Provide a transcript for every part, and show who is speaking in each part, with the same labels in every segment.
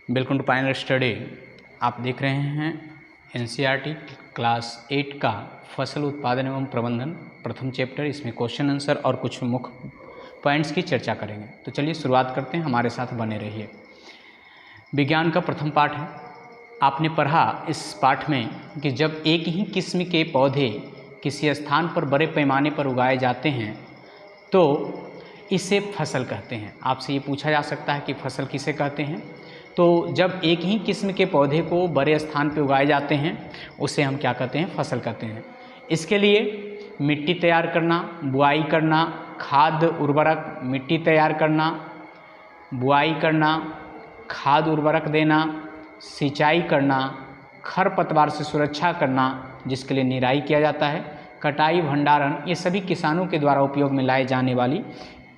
Speaker 1: Welcome to Pioneer study. आप देख रहे हैं एनसीईआरटी क्लास 8 का फसल उत्पादन एवं प्रबंधन प्रथम चैप्टर। इसमें क्वेश्चन आंसर और कुछ मुख्य पॉइंट्स की चर्चा करेंगे। तो चलिए शुरुआत करते हैं, हमारे साथ बने रहिए। विज्ञान का प्रथम पाठ है। आपने पढ़ा इस पाठ में कि जब एक ही किस्म के पौधे किसी स्थान पर बड़े पैमाने पर उगाए जाते हैं तो इसे फसल कहते हैं। आपसे ये पूछा जा सकता है कि फसल किसे कहते हैं। तो जब एक ही किस्म के पौधे को बड़े स्थान पर उगाए जाते हैं उसे हम क्या कहते हैं, फसल कहते हैं। इसके लिए मिट्टी तैयार करना, बुआई करना, खाद उर्वरक, मिट्टी तैयार करना, बुआई करना, खाद उर्वरक देना, सिंचाई करना, खरपतवार से सुरक्षा करना जिसके लिए निराई किया जाता है, कटाई, भंडारण, ये सभी किसानों के द्वारा उपयोग में लाए जाने वाली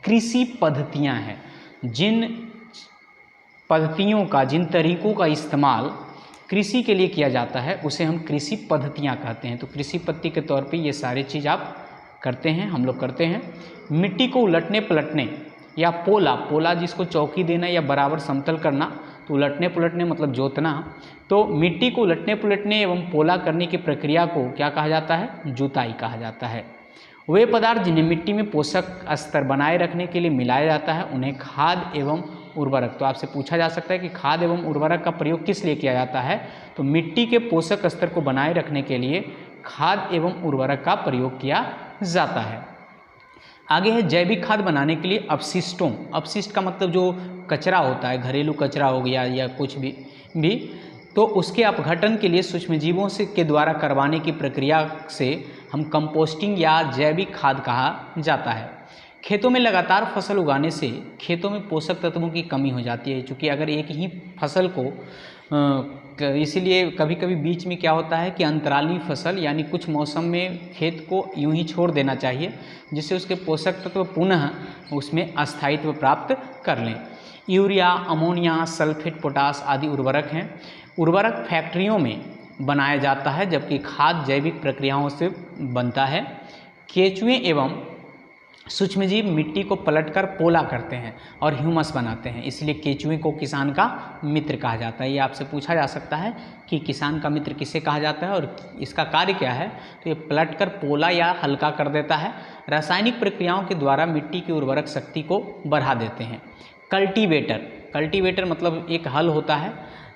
Speaker 1: कृषि पद्धतियाँ हैं। जिन पद्धतियों का, जिन तरीकों का इस्तेमाल कृषि के लिए किया जाता है उसे हम कृषि पद्धतियाँ कहते हैं। तो कृषि पद्धति के तौर पे ये सारी चीज़ आप करते हैं, हम लोग करते हैं। मिट्टी को उलटने पलटने या पोला जिसको चौकी देना या बराबर समतल करना, तो उलटने पलटने मतलब जोतना। तो मिट्टी को उलटने पलटने एवं पोला करने की प्रक्रिया को क्या कहा जाता है, जुताई कहा जाता है। वे पदार्थ जिन्हें मिट्टी में पोषक स्तर बनाए रखने के लिए मिलाया जाता है उन्हें खाद एवं उर्वरक। तो आपसे पूछा जा सकता है कि खाद एवं उर्वरक का प्रयोग किस लिए किया जाता है। तो मिट्टी के पोषक स्तर को बनाए रखने के लिए खाद एवं उर्वरक का प्रयोग किया जाता है। आगे है जैविक खाद बनाने के लिए अपशिष्टों। अपशिष्ट का मतलब जो कचरा होता है, घरेलू कचरा हो गया या कुछ भी तो उसके अपघटन के लिए सूक्ष्मजीवों से के द्वारा करवाने की प्रक्रिया से हम कंपोस्टिंग या जैविक खाद कहा जाता है। खेतों में लगातार फसल उगाने से खेतों में पोषक तत्वों की कमी हो जाती है, क्योंकि अगर एक ही फसल को इसीलिए कभी कभी बीच में क्या होता है कि अंतराली फसल यानी कुछ मौसम में खेत को यूं ही छोड़ देना चाहिए जिससे उसके पोषक तत्व पुनः उसमें स्थायित्व प्राप्त कर लें। यूरिया, अमोनिया, सल्फेट, पोटास आदि उर्वरक हैं। उर्वरक फैक्ट्रियों में बनाया जाता है जबकि खाद जैविक प्रक्रियाओं से बनता है। केंचुए एवं सूक्ष्मजीव मिट्टी को पलटकर पोला करते हैं और ह्यूमस बनाते हैं, इसलिए केंचुए को किसान का मित्र कहा जाता है। ये आपसे पूछा जा सकता है कि किसान का मित्र किसे कहा जाता है और इसका कार्य क्या है। तो ये पलटकर पोला या हल्का कर देता है। रासायनिक प्रक्रियाओं के द्वारा मिट्टी की उर्वरक शक्ति को बढ़ा देते हैं। कल्टीवेटर मतलब एक हल होता है,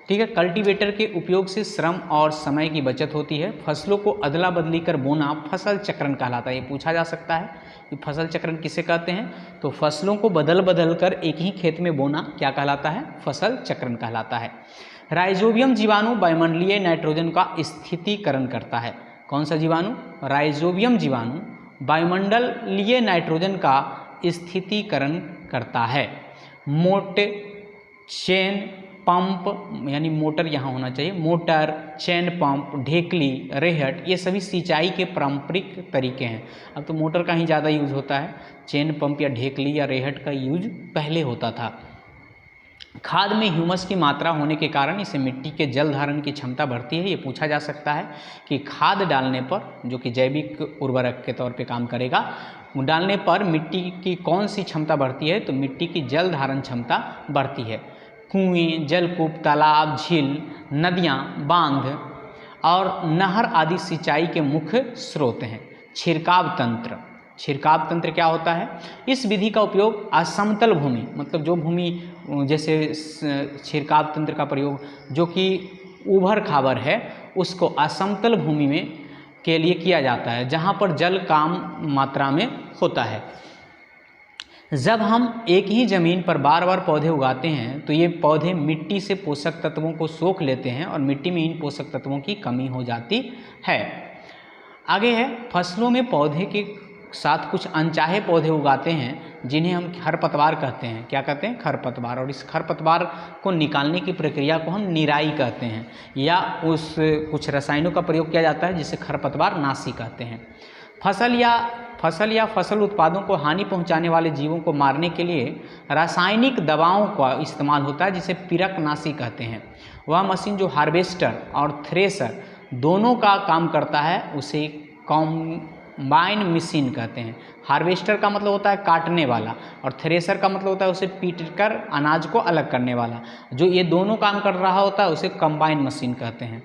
Speaker 1: ठीक है। कल्टीवेटर के उपयोग से श्रम और समय की बचत होती है। फसलों को अदला बदली कर बोना फसल चक्रण कहलाता है। ये पूछा जा सकता है कि फसल चक्रण किसे कहते हैं। तो फसलों को बदल कर एक ही खेत में बोना क्या कहलाता है, फसल चक्रण कहलाता है। राइजोबियम जीवाणु वायुमंडलीय नाइट्रोजन का स्थितीकरण करता है। कौन सा जीवाणु, राइजोबियम जीवाणु वायुमंडलीय नाइट्रोजन का स्थितीकरण करता है। मोटे चेन पंप यानी मोटर यहाँ होना चाहिए, मोटर, चैन पंप, ढेकली, रेहट, ये सभी सिंचाई के पारंपरिक तरीके हैं। अब तो मोटर का ही ज़्यादा यूज़ होता है, चैन पंप या ढेकली या रेहट का यूज पहले होता था। खाद में ह्यूमस की मात्रा होने के कारण इसे मिट्टी के जल धारण की क्षमता बढ़ती है। ये पूछा जा सकता है कि खाद डालने पर, जो कि जैविक उर्वरक के तौर पे काम करेगा, डालने पर मिट्टी की कौन सी क्षमता बढ़ती है। तो मिट्टी की जल धारण क्षमता बढ़ती है। कुएं, जलकूप, तालाब, झील, नदियाँ, बांध और नहर आदि सिंचाई के मुख्य स्रोत हैं। छिड़काव तंत्र क्या होता है। इस विधि का उपयोग असमतल भूमि मतलब जो भूमि जैसे छिड़काव तंत्र का प्रयोग जो कि उभर खाबर है उसको असमतल भूमि में के लिए किया जाता है जहाँ पर जल कम मात्रा में होता है। जब हम एक ही ज़मीन पर बार बार पौधे उगाते हैं तो ये पौधे मिट्टी से पोषक तत्वों को सोख लेते हैं और मिट्टी में इन पोषक तत्वों की कमी हो जाती है। आगे है फसलों में पौधे के साथ कुछ अनचाहे पौधे उगाते हैं जिन्हें हम खरपतवार कहते हैं। क्या कहते हैं, खरपतवार। और इस खरपतवार को निकालने की प्रक्रिया को हम निराई कहते हैं या कुछ रसायनों का प्रयोग किया जाता है जिसे खरपतवार नाशी कहते हैं। फसल या फसल उत्पादों को हानि पहुंचाने वाले जीवों को मारने के लिए रासायनिक दवाओं का इस्तेमाल होता है जिसे पिरकनाशी कहते हैं। वह मशीन जो हार्वेस्टर और थ्रेसर दोनों का काम करता है उसे कंबाइन मशीन कहते हैं। हार्वेस्टर का मतलब होता है काटने वाला, और थ्रेशर का मतलब होता है उसे पीट कर अनाज को अलग करने वाला। जो ये दोनों काम कर रहा होता है उसे कंबाइन मशीन कहते हैं।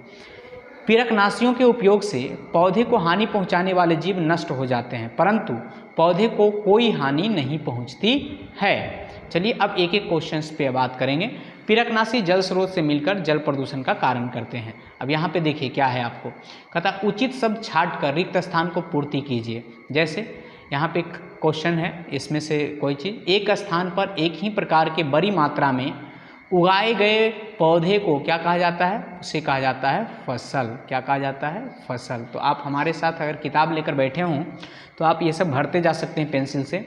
Speaker 1: पीड़कनाशियों के उपयोग से पौधे को हानि पहुंचाने वाले जीव नष्ट हो जाते हैं, परंतु पौधे को कोई हानि नहीं पहुंचती है। चलिए अब एक एक क्वेश्चंस पे बात करेंगे। पीड़कनाशी जल स्रोत से मिलकर जल प्रदूषण का कारण करते हैं। अब यहाँ पे देखिए क्या है, आपको कहता उचित शब्द छाट कर रिक्त स्थान को पूर्ति कीजिए। जैसे यहाँ पे क्वेश्चन है, इसमें से कोई चीज़, एक स्थान पर एक ही प्रकार के बड़ी मात्रा में उगाए गए पौधे को क्या कहा जाता है? उसे कहा जाता है फसल। क्या कहा जाता है? फसल। तो आप हमारे साथ अगर किताब लेकर बैठे हों तो आप ये सब भरते जा सकते हैं पेंसिल से।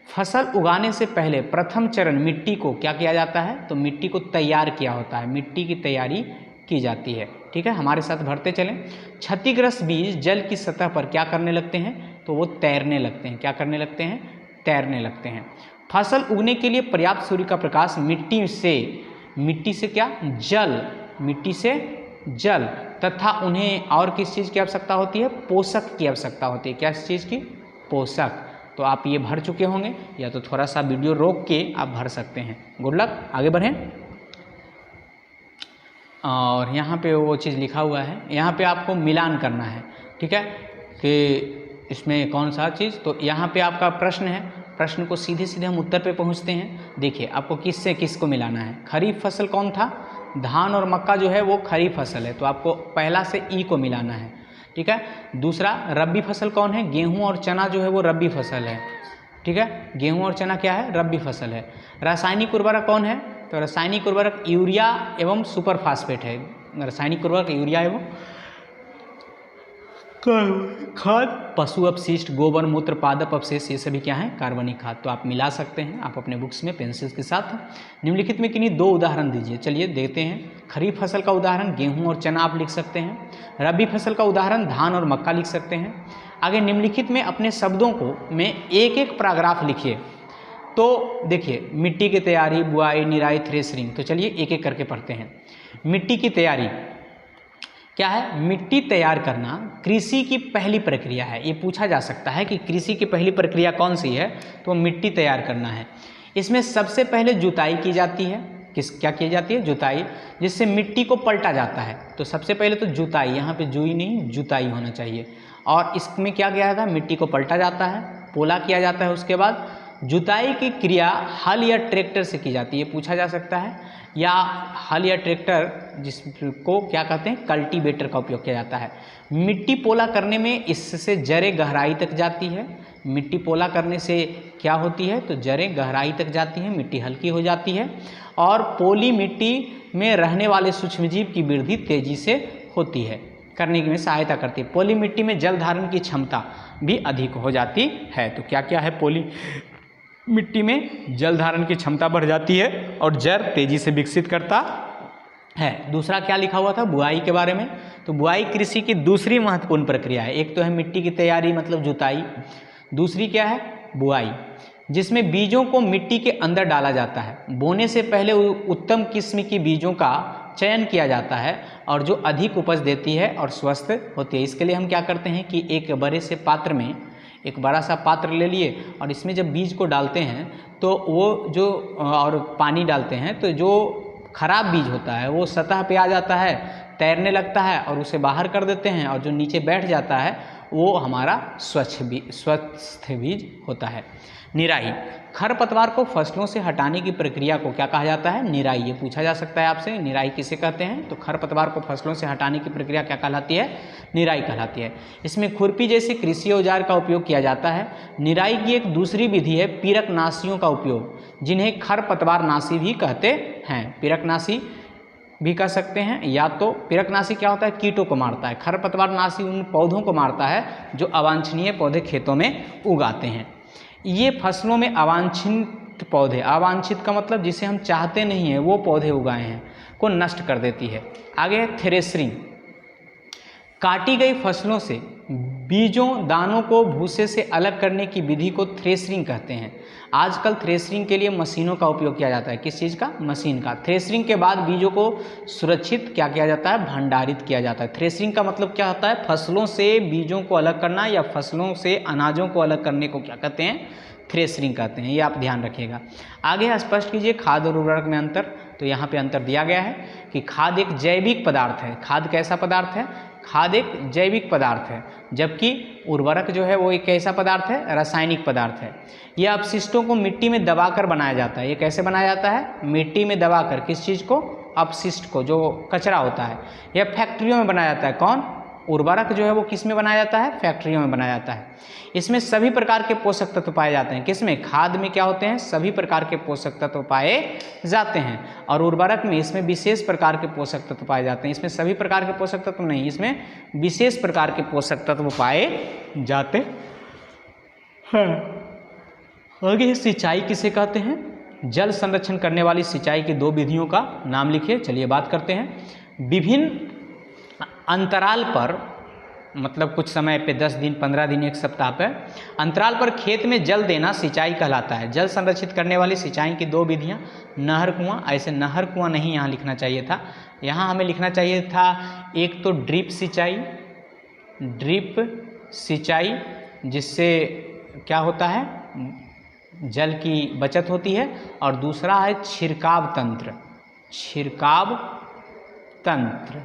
Speaker 1: फसल उगाने से पहले प्रथम चरण मिट्टी को क्या किया जाता है? तो मिट्टी को तैयार किया होता है, मिट्टी की तैयारी की जाती है। ठीक है, हमारे साथ भरते चलें। क्षतिग्रस्त बीज जल की सतह पर क्या करने लगते हैं? तो वो तैरने लगते हैं। क्या करने लगते हैं? तैरने लगते हैं। फसल उगने के लिए पर्याप्त सूर्य का प्रकाश, मिट्टी से क्या? जल, मिट्टी से जल तथा उन्हें और किस चीज़ की आवश्यकता होती है? पोषक की आवश्यकता होती है। क्या चीज़ की? पोषक। तो आप ये भर चुके होंगे, या तो थोड़ा सा वीडियो रोक के आप भर सकते हैं। गुड लक, आगे बढ़ें। और यहाँ पे वो चीज़ लिखा हुआ है, यहाँ पे आपको मिलान करना है। ठीक है, कि इसमें कौन सा चीज़, तो यहाँ पे आपका प्रश्न है, प्रश्न को सीधे सीधे हम उत्तर पे पहुँचते हैं। देखिए आपको किस से किस को मिलाना है। खरीफ फसल कौन था? धान और मक्का जो है वो खरीफ फसल है, तो आपको पहला से ई को मिलाना है। ठीक है, दूसरा रबी फसल कौन है? गेहूं और चना जो है वो रबी फसल है। ठीक है, गेहूं और चना क्या है? रबी फसल है। रासायनिक उर्वरक कौन है? तो रासायनिक उर्वरक यूरिया एवं सुपर फास्फेट है। रासायनिक उर्वरक यूरिया एवं खाद, पशु अपशिष्ट, गोबर मूत्र, पादप अवशेष, ये सभी क्या है? कार्बनिक खाद। तो आप मिला सकते हैं आप अपने बुक्स में पेंसिल्स के साथ। निम्नलिखित में किन्हीं दो उदाहरण दीजिए। चलिए देखते हैं। खरीफ फसल का उदाहरण गेहूं और चना आप लिख सकते हैं। रबी फसल का उदाहरण धान और मक्का लिख सकते हैं। आगे निम्नलिखित में अपने शब्दों को में एक एक पैराग्राफ लिखिए। तो देखिए, मिट्टी की तैयारी, बुआई, निराई, थ्रेशरिंग। तो चलिए एक एक करके पढ़ते हैं। मिट्टी की तैयारी क्या है? मिट्टी तैयार करना कृषि की पहली प्रक्रिया है। ये पूछा जा सकता है कि कृषि की पहली प्रक्रिया कौन सी है? तो मिट्टी तैयार करना है। इसमें सबसे पहले जुताई की जाती है। क्या की जाती है? जुताई, जिससे मिट्टी को पलटा जाता है। तो सबसे पहले तो जुताई, यहाँ पे जुई नहीं जुताई होना चाहिए। और इसमें क्या किया जाता है? मिट्टी को पलटा जाता है, पोला किया जाता है। उसके बाद जुताई की क्रिया हल या ट्रैक्टर से की जाती है। पूछा जा सकता है, या हल या ट्रैक्टर जिसको क्या कहते हैं? कल्टीवेटर का उपयोग किया जाता है। मिट्टी पोला करने में इससे जड़ें गहराई तक जाती है। मिट्टी पोला करने से क्या होती है? तो जड़ें गहराई तक जाती हैं, मिट्टी हल्की हो जाती है। और पोली मिट्टी में रहने वाले सूक्ष्मजीव की वृद्धि तेजी से होती है, करने में सहायता करती है। पोली मिट्टी में जल धारण की क्षमता भी अधिक हो जाती है। तो क्या क्या है? पोली मिट्टी में जल धारण की क्षमता बढ़ जाती है और जड़ तेजी से विकसित करता है। दूसरा क्या लिखा हुआ था? बुआई के बारे में। तो बुआई कृषि की दूसरी महत्वपूर्ण प्रक्रिया है। एक तो है मिट्टी की तैयारी मतलब जुताई, दूसरी क्या है? बुआई, जिसमें बीजों को मिट्टी के अंदर डाला जाता है। बोने से पहले उत्तम किस्म की बीजों का चयन किया जाता है और जो अधिक उपज देती है और स्वस्थ होती है। इसके लिए हम क्या करते हैं कि एक बड़े से पात्र में एक बड़ा सा पात्र ले लिए और इसमें जब बीज को डालते हैं तो वो जो और पानी डालते हैं तो जो खराब बीज होता है वो सतह पे आ जाता है, तैरने लगता है और उसे बाहर कर देते हैं, और जो नीचे बैठ जाता है वो हमारा स्वस्थ बीज होता है। निराई, खरपतवार को फसलों से हटाने की प्रक्रिया को क्या कहा जाता है? निराई। ये पूछा जा सकता है आपसे, निराई किसे कहते हैं? तो खरपतवार को फसलों से हटाने की प्रक्रिया क्या कहलाती है? निराई कहलाती है। इसमें खुरपी जैसे कृषि औजार का उपयोग किया जाता है। निराई की एक दूसरी विधि है पीड़कनाशियों का उपयोग, जिन्हें खरपतवारनाशी भी कहते हैं। पीड़कनाशी भी कह सकते हैं, या तो पीड़कनाशी क्या होता है? कीटों को मारता है। खरपतवारनाशी उन पौधों को मारता है जो अवांछनीय पौधे खेतों में उगाते हैं। ये फसलों में अवांछित पौधे, अवांछित का मतलब जिसे हम चाहते नहीं हैं वो पौधे उगाए हैं, को नष्ट कर देती है। आगे थ्रेशरिंग, काटी गई फसलों से बीजों दानों को भूसे से अलग करने की विधि को थ्रेशरिंग कहते हैं। आजकल थ्रेशरिंग के लिए मशीनों का उपयोग किया जाता है। किस चीज़ का? मशीन का। थ्रेशरिंग के बाद बीजों को सुरक्षित क्या किया जाता है? भंडारित किया जाता है। थ्रेशरिंग का मतलब क्या होता है? फसलों से बीजों को अलग करना या फसलों से अनाजों को अलग करने को क्या कहते हैं? थ्रेशरिंग कहते हैं। ये आप ध्यान रखिएगा। आगे स्पष्ट कीजिए खाद और उर्वरक में अंतर। तो यहाँ पे अंतर दिया गया है कि खाद एक जैविक पदार्थ है। खाद कैसा पदार्थ है? खाद एक जैविक पदार्थ है, जबकि उर्वरक जो है वो एक कैसा पदार्थ है? रासायनिक पदार्थ है। यह अपशिष्टों को मिट्टी में दबाकर बनाया जाता है। ये कैसे बनाया जाता है? मिट्टी में दबाकर। किस चीज़ को? अपशिष्ट को, जो कचरा होता है। यह फैक्ट्रियों में बनाया जाता है। कौन? उर्वरक जो है वो किस में बनाया जाता है? फैक्ट्रियों में बनाया जाता है। इसमें सभी प्रकार के पोषक तत्व पाए जाते हैं। किसमें? खाद में क्या होते हैं? सभी प्रकार के पोषक तत्व पाए जाते हैं। और उर्वरक में इसमें विशेष प्रकार के पोषक तत्व पाए जाते हैं। इसमें सभी प्रकार के पोषक तत्व नहीं, इसमें विशेष प्रकार के पोषक तत्व पाए जाते हैं। आगे सिंचाई किसे कहते हैं? जल संरक्षण करने वाली सिंचाई की दो विधियों का नाम लिखिए। चलिए बात करते हैं। विभिन्न अंतराल पर, मतलब कुछ समय पे 10 दिन, 15 दिन, एक सप्ताह पर अंतराल पर खेत में जल देना सिंचाई कहलाता है। जल संरक्षित करने वाली सिंचाई की दो विधियां, नहर कुआं। ऐसे नहर कुआं नहीं यहाँ लिखना चाहिए था, यहाँ हमें लिखना चाहिए था एक तो ड्रिप सिंचाई, ड्रिप सिंचाई, जिससे क्या होता है? जल की बचत होती है। और दूसरा है छिड़काव तंत्र। छिड़काव तंत्र,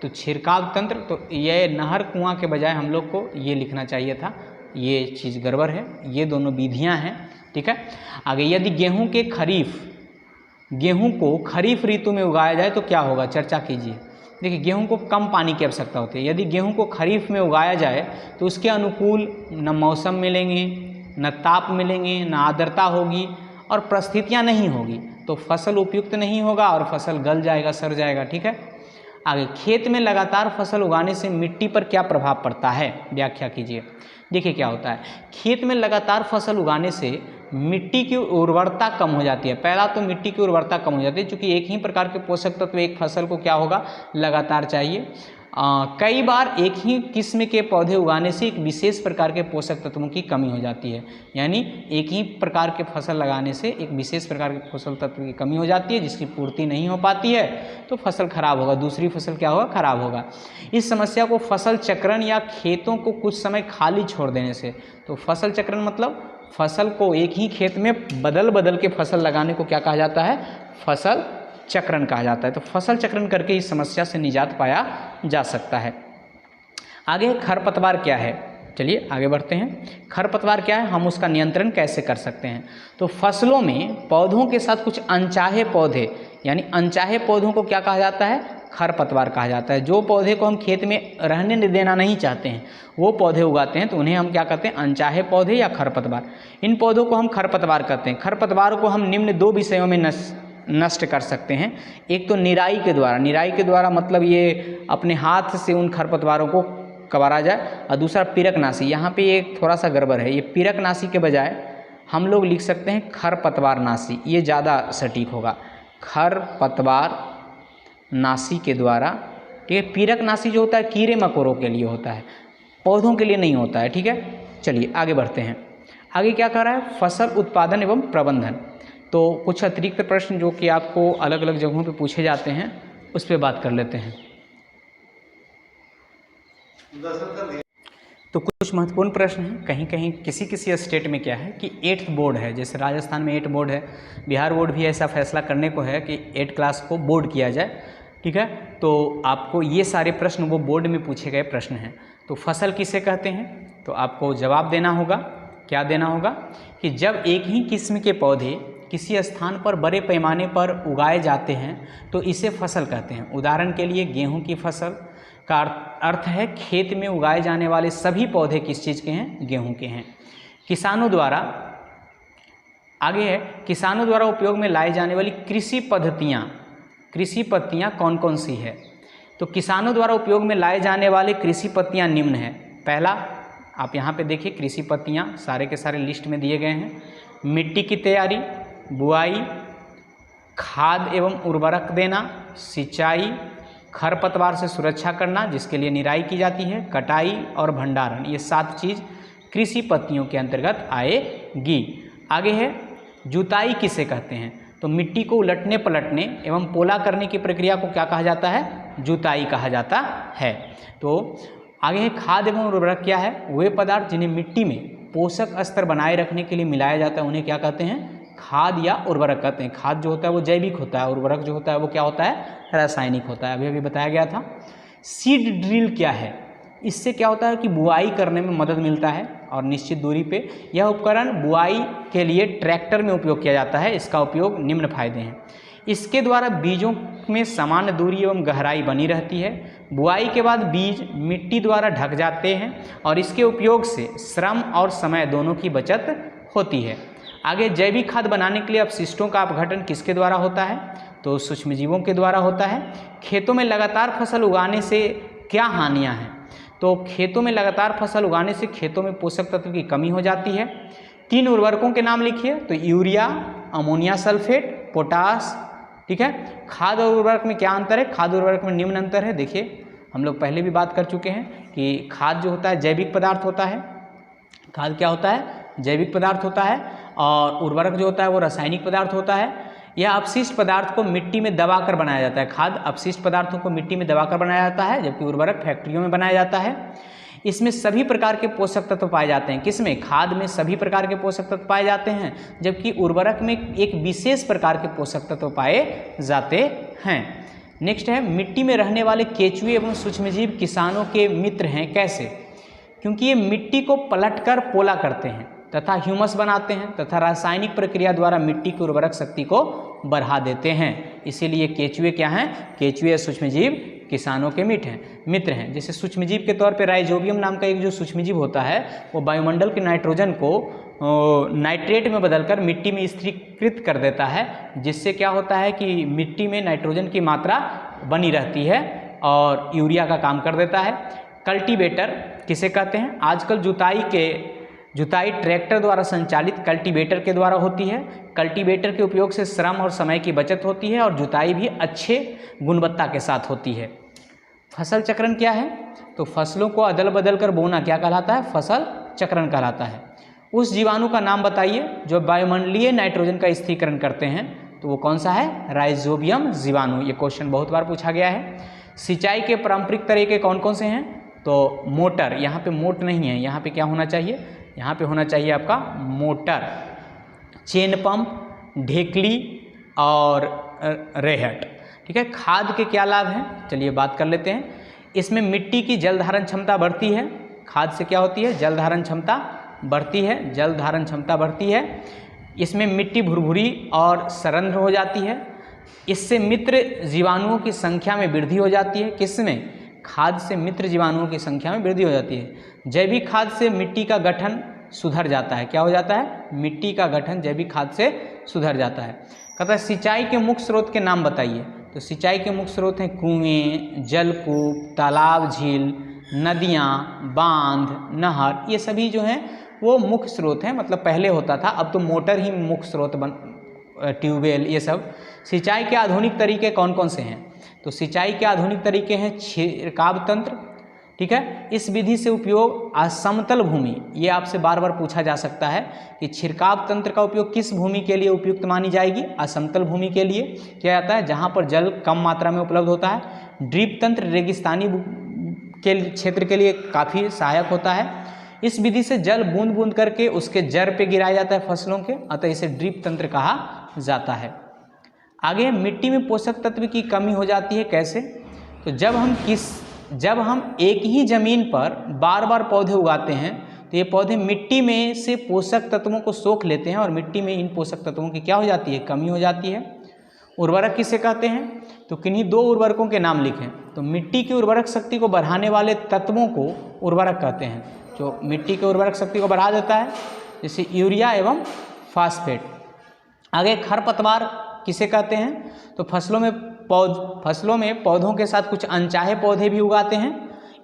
Speaker 1: तो छिड़काव तंत्र, तो ये नहर कुआं के बजाय हम लोग को ये लिखना चाहिए था। ये चीज़ गड़बड़ है। ये दोनों विधियां हैं, ठीक है। आगे, यदि गेहूं को खरीफ ऋतु में उगाया जाए तो क्या होगा? चर्चा कीजिए। देखिए, गेहूं को कम पानी की आवश्यकता होती है। यदि गेहूं को खरीफ में उगाया जाए तो उसके अनुकूल न मौसम मिलेंगे, न ताप मिलेंगे, न आर्द्रता होगी और परिस्थितियाँ नहीं होगी, तो फसल उपयुक्त नहीं होगा और फसल गल जाएगा, सड़ जाएगा, ठीक है। आगे, खेत में लगातार फसल उगाने से मिट्टी पर क्या प्रभाव पड़ता है? व्याख्या कीजिए। देखिए क्या होता है, खेत में लगातार फसल उगाने से मिट्टी की उर्वरता कम हो जाती है। पहला तो मिट्टी की उर्वरता कम हो जाती है, क्योंकि एक ही प्रकार के पोषक तत्व एक फसल को क्या होगा? लगातार चाहिए। कई बार एक ही किस्म के पौधे उगाने से एक विशेष प्रकार के पोषक तत्वों की कमी हो जाती है। यानी एक ही प्रकार के फसल लगाने से एक विशेष प्रकार के पोषक तत्व की कमी हो जाती है, जिसकी पूर्ति नहीं हो पाती है, तो फसल खराब होगा, दूसरी फसल क्या होगा? खराब होगा। इस समस्या को फसल चक्रण या खेतों को कुछ समय खाली छोड़ देने से, तो फसल चक्रण मतलब फसल को एक ही खेत में बदल बदल के फसल लगाने को क्या कहा जाता है? फसल चक्रण कहा जाता है। तो फसल चक्रण करके इस समस्या से निजात पाया जा सकता है। आगे, खरपतवार क्या है? चलिए आगे बढ़ते हैं। खरपतवार क्या है, हम उसका नियंत्रण कैसे कर सकते हैं? तो फसलों में पौधों के साथ कुछ अनचाहे पौधे, यानी अनचाहे पौधों को क्या कहा जाता है? खरपतवार कहा जाता है। जो पौधे को हम खेत में रहने देना नहीं चाहते हैं, वो पौधे उगाते हैं, तो उन्हें हम क्या कहते हैं? अनचाहे पौधे या खरपतवार। इन पौधों को हम खरपतवार कहते हैं। खरपतवार को हम निम्न दो विषयों में नष्ट कर सकते हैं। एक तो निराई के द्वारा। निराई के द्वारा मतलब ये अपने हाथ से उन खरपतवारों को कबारा जाए, और दूसरा पीरकनाशी। यहाँ पे एक थोड़ा सा गड़बड़ है, ये पीरकनाशी के बजाय हम लोग लिख सकते हैं खरपतवारनाशी, ये ज़्यादा सटीक होगा। खरपतवार नाशी के द्वारा, ठीक है। पीरकनाशी जो होता है कीड़े मकोड़ों के लिए होता है, पौधों के लिए नहीं होता है, ठीक है। चलिए आगे बढ़ते हैं। आगे क्या कर रहा है? फसल उत्पादन एवं प्रबंधन। तो कुछ अतिरिक्त प्रश्न जो कि आपको अलग अलग जगहों पे पूछे जाते हैं, उस पर बात कर लेते हैं। तो कुछ महत्वपूर्ण प्रश्न हैं। कहीं कहीं किसी स्टेट में क्या है कि 8th बोर्ड है, जैसे राजस्थान में 8 बोर्ड है, बिहार बोर्ड भी ऐसा फैसला करने को है कि 8 क्लास को बोर्ड किया जाए, ठीक है। तो आपको ये सारे प्रश्न वो बोर्ड में पूछे गए प्रश्न हैं। तो फसल किसे कहते हैं? तो आपको जवाब देना होगा। क्या देना होगा? कि जब एक ही किस्म के पौधे किसी स्थान पर बड़े पैमाने पर उगाए जाते हैं तो इसे फसल कहते हैं। उदाहरण के लिए गेहूं की फसल का अर्थ है खेत में उगाए जाने वाले सभी पौधे किस चीज़ के हैं? गेहूं के हैं। किसानों द्वारा, आगे है, किसानों द्वारा उपयोग में लाई जाने वाली कृषि पद्धतियाँ कौन कौन सी है? तो किसानों द्वारा उपयोग में लाए जाने वाले कृषि पद्धतियाँ निम्न हैं। पहला, आप यहाँ पे देखिए कृषि पद्धतियाँ सारे के सारे लिस्ट में दिए गए हैं। मिट्टी की तैयारी, बुआई, खाद एवं उर्वरक देना, सिंचाई, खरपतवार से सुरक्षा करना जिसके लिए निराई की जाती है, कटाई और भंडारण, ये 7 चीज़ कृषि पद्धतियों के अंतर्गत आएगी। आगे है जुताई किसे कहते हैं, तो मिट्टी को उलटने पलटने एवं पोला करने की प्रक्रिया को क्या कहा जाता है, जुताई कहा जाता है। तो आगे है खाद एवं उर्वरक क्या है, वे पदार्थ जिन्हें मिट्टी में पोषक स्तर बनाए रखने के लिए मिलाया जाता है उन्हें क्या कहते हैं, खाद या उर्वरक कहते हैं। खाद जो होता है वो जैविक होता है, उर्वरक जो होता है वो क्या होता है, रासायनिक होता है, अभी अभी बताया गया था। सीड ड्रिल क्या है, इससे क्या होता है कि बुआई करने में मदद मिलता है और निश्चित दूरी पे यह उपकरण बुआई के लिए ट्रैक्टर में उपयोग किया जाता है। इसका उपयोग निम्न फायदे हैं, इसके द्वारा बीजों में समान दूरी एवं गहराई बनी रहती है, बुआई के बाद बीज मिट्टी द्वारा ढक जाते हैं और इसके उपयोग से श्रम और समय दोनों की बचत होती है। आगे जैविक खाद बनाने के लिए अपशिष्टों का अपघटन किसके द्वारा होता है, तो सूक्ष्मजीवों के द्वारा होता है। खेतों में लगातार फसल उगाने से क्या हानियां हैं, तो खेतों में लगातार फसल उगाने से खेतों में पोषक तत्व की कमी हो जाती है। 3 उर्वरकों के नाम लिखिए, तो यूरिया, अमोनिया सल्फेट, पोटास, ठीक है। खाद और उर्वरक में क्या अंतर है, खाद और उर्वरक में निम्न अंतर है। देखिए हम लोग पहले भी बात कर चुके हैं कि खाद जो होता है जैविक पदार्थ होता है, खाद क्या होता है, जैविक पदार्थ होता है, और उर्वरक जो होता है वो रासायनिक पदार्थ होता है। यह अपशिष्ट पदार्थ को मिट्टी में दबाकर बनाया जाता है, खाद अपशिष्ट पदार्थों को मिट्टी में दबाकर बनाया जाता है, जबकि उर्वरक फैक्ट्रियों में बनाया जाता है। इसमें सभी प्रकार के पोषक तत्व पाए जाते हैं, किसमें, खाद में सभी प्रकार के पोषक तत्व पाए जाते हैं, जबकि उर्वरक में एक विशेष प्रकार के पोषक तत्व पाए जाते हैं। नेक्स्ट है मिट्टी में रहने वाले केंचुए एवं सूक्ष्मजीव किसानों के मित्र हैं, कैसे, क्योंकि ये मिट्टी को पलटकर पोला करते हैं तथा ह्यूमस बनाते हैं तथा रासायनिक प्रक्रिया द्वारा मिट्टी की उर्वरक शक्ति को बढ़ा देते हैं, इसीलिए केंचुए क्या हैं, केंचुए सूक्ष्मजीव किसानों के मित्र हैं। जैसे सूक्ष्मजीव के तौर पे राइजोबियम नाम का एक जो सूक्ष्मजीव होता है वो वायुमंडल के नाइट्रोजन को नाइट्रेट में बदलकर मिट्टी में स्थिरीकृत कर देता है, जिससे क्या होता है कि मिट्टी में नाइट्रोजन की मात्रा बनी रहती है और यूरिया का काम कर देता है। कल्टीवेटर किसे कहते हैं, आजकल जुताई ट्रैक्टर द्वारा संचालित कल्टीवेटर के द्वारा होती है। कल्टीवेटर के उपयोग से श्रम और समय की बचत होती है और जुताई भी अच्छे गुणवत्ता के साथ होती है। फसल चक्रण क्या है, तो फसलों को अदल बदल कर बोना क्या कहलाता है, फसल चक्रण कहलाता है। उस जीवाणु का नाम बताइए जो वायुमंडलीय नाइट्रोजन का स्थिरीकरण करते हैं, तो वो कौन सा है, राइजोबियम जीवाणु। ये क्वेश्चन बहुत बार पूछा गया है। सिंचाई के पारंपरिक तरीके कौन कौन से हैं, तो मोटर, यहाँ पे मोट नहीं है, यहाँ पे क्या होना चाहिए, यहाँ पे होना चाहिए आपका मोटर, चेन पंप, ढेकली और रेहट, ठीक है। खाद के क्या लाभ हैं, चलिए बात कर लेते हैं। इसमें मिट्टी की जल धारण क्षमता बढ़ती है, खाद से क्या होती है, जल धारण क्षमता बढ़ती है, जल धारण क्षमता बढ़ती है। इसमें मिट्टी भुरभुरी और सरंध्र हो जाती है। इससे मित्र जीवाणुओं की संख्या में वृद्धि हो जाती है, किसमें, खाद से मित्र जीवाणुओं की संख्या में वृद्धि हो जाती है। जैविक खाद से मिट्टी का गठन सुधर जाता है, क्या हो जाता है, मिट्टी का गठन जैविक खाद से सुधर जाता है। कहता है सिंचाई के मुख्य स्रोत के नाम बताइए, तो सिंचाई के मुख्य स्रोत हैं कुएं, जलकूप, तालाब, झील, नदियाँ, बांध, नहर, ये सभी जो हैं वो मुख्य स्रोत हैं। मतलब पहले होता था, अब तो मोटर ही मुख्य स्रोत ट्यूबवेल, ये सब। सिंचाई के आधुनिक तरीके कौन कौन से हैं, तो सिंचाई के आधुनिक तरीके हैं छिड़काव तंत्र, ठीक है। इस विधि से उपयोग असमतल भूमि, ये आपसे बार बार पूछा जा सकता है कि छिड़काव तंत्र का उपयोग किस भूमि के लिए उपयुक्त मानी जाएगी, असमतल भूमि के लिए क्या जाता है, जहाँ पर जल कम मात्रा में उपलब्ध होता है। ड्रिप तंत्र रेगिस्तानी के क्षेत्र के लिए काफ़ी सहायक होता है। इस विधि से जल बूंद बूंद करके उसके जड़ पे गिराया जाता है फसलों के, अतः इसे ड्रिप तंत्र कहा जाता है। आगे मिट्टी में पोषक तत्व की कमी हो जाती है, कैसे, तो जब हम एक ही जमीन पर बार बार पौधे उगाते हैं तो ये पौधे मिट्टी में से पोषक तत्वों को सोख लेते हैं और मिट्टी में इन पोषक तत्वों की क्या हो जाती है, कमी हो जाती है। उर्वरक किसे कहते हैं, तो किन्हीं 2 उर्वरकों के नाम लिखें, तो मिट्टी की उर्वरक शक्ति को बढ़ाने वाले तत्वों को उर्वरक कहते हैं, जो मिट्टी की उर्वरक शक्ति को बढ़ा देता है, जैसे यूरिया एवं फास्फेट। आगे खरपतवार किसे कहते हैं, तो फसलों में पौधों के साथ कुछ अनचाहे पौधे भी उगाते हैं,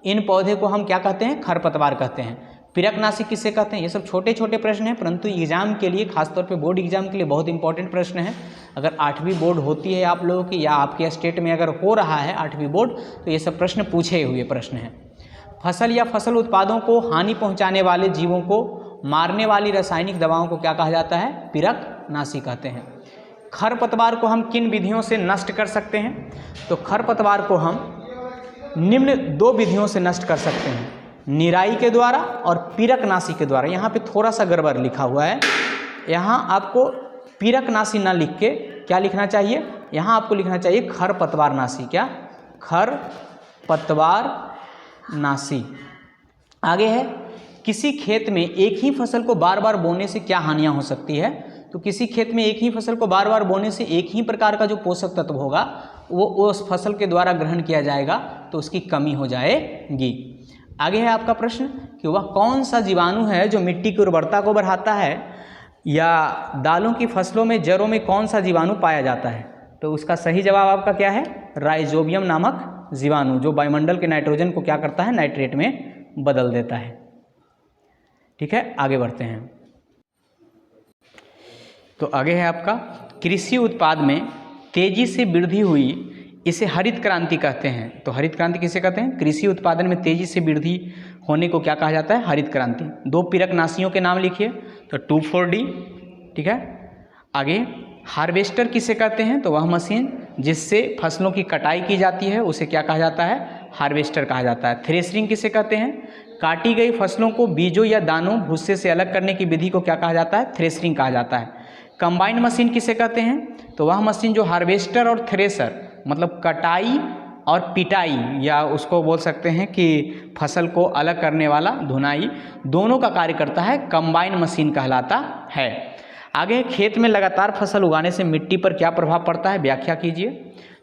Speaker 1: इन पौधे को हम क्या कहते हैं, खरपतवार कहते हैं। पिरकनाशी किसे कहते हैं, ये सब छोटे छोटे प्रश्न हैं, परंतु एग्जाम के लिए, खासतौर पे बोर्ड एग्जाम के लिए बहुत इंपॉर्टेंट प्रश्न है। अगर 8वीं बोर्ड होती है आप लोगों की, या आपके स्टेट में अगर हो रहा है 8वीं बोर्ड, तो ये सब प्रश्न पूछे हुए प्रश्न हैं। फसल या फसल उत्पादों को हानि पहुंचाने वाले जीवों को मारने वाली रासायनिक दवाओं को क्या कहा जाता है? पीड़कनाशी कहते हैं। खरपतवार को हम किन विधियों से नष्ट कर सकते हैं? तो खरपतवार को हम निम्न 2 विधियों से नष्ट कर सकते हैं, निराई के द्वारा और पीड़कनाशी के द्वारा। यहाँ पे थोड़ा सा गड़बड़ लिखा हुआ है, यहाँ आपको पीड़कनाशी ना लिख के क्या लिखना चाहिए? यहाँ आपको लिखना चाहिए खरपतवारनाशी। क्या? खरपतवारनाशी। आगे है, किसी खेत में एक ही फसल को बार बार बोने से क्या हानियाँ हो सकती है? तो किसी खेत में एक ही फसल को बार बार बोने से एक ही प्रकार का जो पोषक तत्व होगा वो उस फसल के द्वारा ग्रहण किया जाएगा, तो उसकी कमी हो जाएगी। आगे है आपका प्रश्न कि वह कौन सा जीवाणु है जो मिट्टी की उर्वरता को बढ़ाता है, या दालों की फसलों में जड़ों में कौन सा जीवाणु पाया जाता है? तो उसका सही जवाब आपका क्या है? राइजोबियम नामक जीवाणु, जो वायुमंडल के नाइट्रोजन को क्या करता है? नाइट्रेट में बदल देता है। ठीक है, आगे बढ़ते हैं। तो आगे है आपका, कृषि उत्पाद में तेजी से वृद्धि हुई, इसे हरित क्रांति कहते हैं। तो हरित क्रांति किसे कहते हैं? कृषि उत्पादन में तेजी से वृद्धि होने को क्या कहा जाता है? हरित क्रांति। 2 पीड़कनाशियों के नाम लिखिए, तो 2,4-D। ठीक है, आगे हार्वेस्टर किसे कहते हैं? तो वह मशीन जिससे फसलों की कटाई की जाती है उसे क्या कहा जाता है? हार्वेस्टर कहा जाता है। थ्रेशरिंग किसे कहते हैं? काटी गई फसलों को बीजों या दानों भूसे से अलग करने की विधि को क्या कहा जाता है? थ्रेशरिंग कहा जाता है। कंबाइंड मशीन किसे कहते हैं? तो वह मशीन जो हार्वेस्टर और थ्रेशर, मतलब कटाई और पिटाई, या उसको बोल सकते हैं कि फसल को अलग करने वाला, धुनाई, दोनों का कार्य करता है, कंबाइंड मशीन कहलाता है। आगे खेत में लगातार फसल उगाने से मिट्टी पर क्या प्रभाव पड़ता है? व्याख्या कीजिए।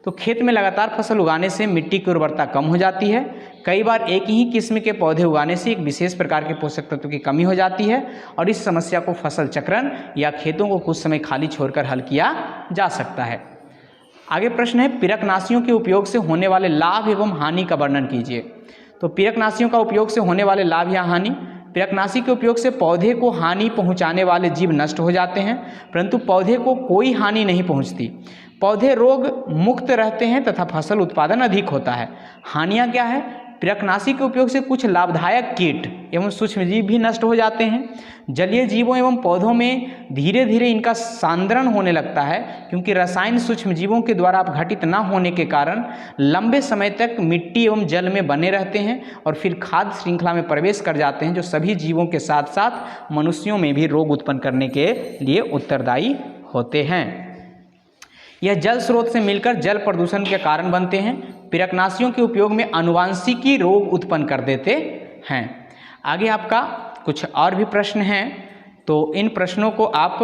Speaker 1: तो खेत में लगातार फसल उगाने से मिट्टी की उर्वरता कम हो जाती है। कई बार एक ही किस्म के पौधे उगाने से एक विशेष प्रकार के पोषक तत्व की कमी हो जाती है, और इस समस्या को फसल चक्रण या खेतों को कुछ समय खाली छोड़कर हल किया जा सकता है। आगे प्रश्न है, पीड़कनाशियों के उपयोग से होने वाले लाभ एवं हानि का वर्णन कीजिए। तो पीड़कनाशियों का उपयोग से होने वाले लाभ या हानि। पीड़कनाशी के उपयोग से पौधे को हानि पहुंचाने वाले जीव नष्ट हो जाते हैं, परंतु पौधे को कोई हानि नहीं पहुंचती। पौधे रोग मुक्त रहते हैं तथा फसल उत्पादन अधिक होता है। हानियाँ क्या है? पीड़कनाशी के उपयोग से कुछ लाभदायक कीट एवं सूक्ष्मजीव भी नष्ट हो जाते हैं। जलीय जीवों एवं पौधों में धीरे धीरे इनका सांद्रण होने लगता है, क्योंकि रसायन सूक्ष्मजीवों के द्वारा अपघटित न होने के कारण लंबे समय तक मिट्टी एवं जल में बने रहते हैं और फिर खाद्य श्रृंखला में प्रवेश कर जाते हैं, जो सभी जीवों के साथ साथ मनुष्यों में भी रोग उत्पन्न करने के लिए उत्तरदायी होते हैं। यह जल स्रोत से मिलकर जल प्रदूषण के कारण बनते हैं। पीड़कनाशियों के उपयोग में आनुवांशिकी रोग उत्पन्न कर देते हैं। आगे आपका कुछ और भी प्रश्न हैं, तो इन प्रश्नों को आप,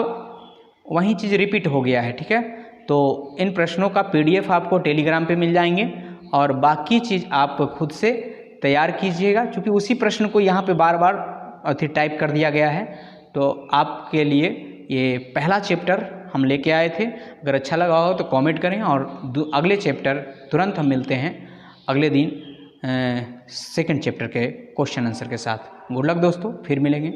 Speaker 1: वही चीज़ रिपीट हो गया है, ठीक है, तो इन प्रश्नों का PDF आपको टेलीग्राम पे मिल जाएंगे, और बाकी चीज़ आप खुद से तैयार कीजिएगा, क्योंकि उसी प्रश्न को यहाँ पे बार बार टाइप कर दिया गया है। तो आपके लिए ये पहला चैप्टर हम लेके आए थे। अगर अच्छा लगा हो तो कमेंट करें, और अगले चैप्टर तुरंत हम मिलते हैं अगले दिन सेकंड चैप्टर के क्वेश्चन आंसर के साथ। गुड लक दोस्तों, फिर मिलेंगे।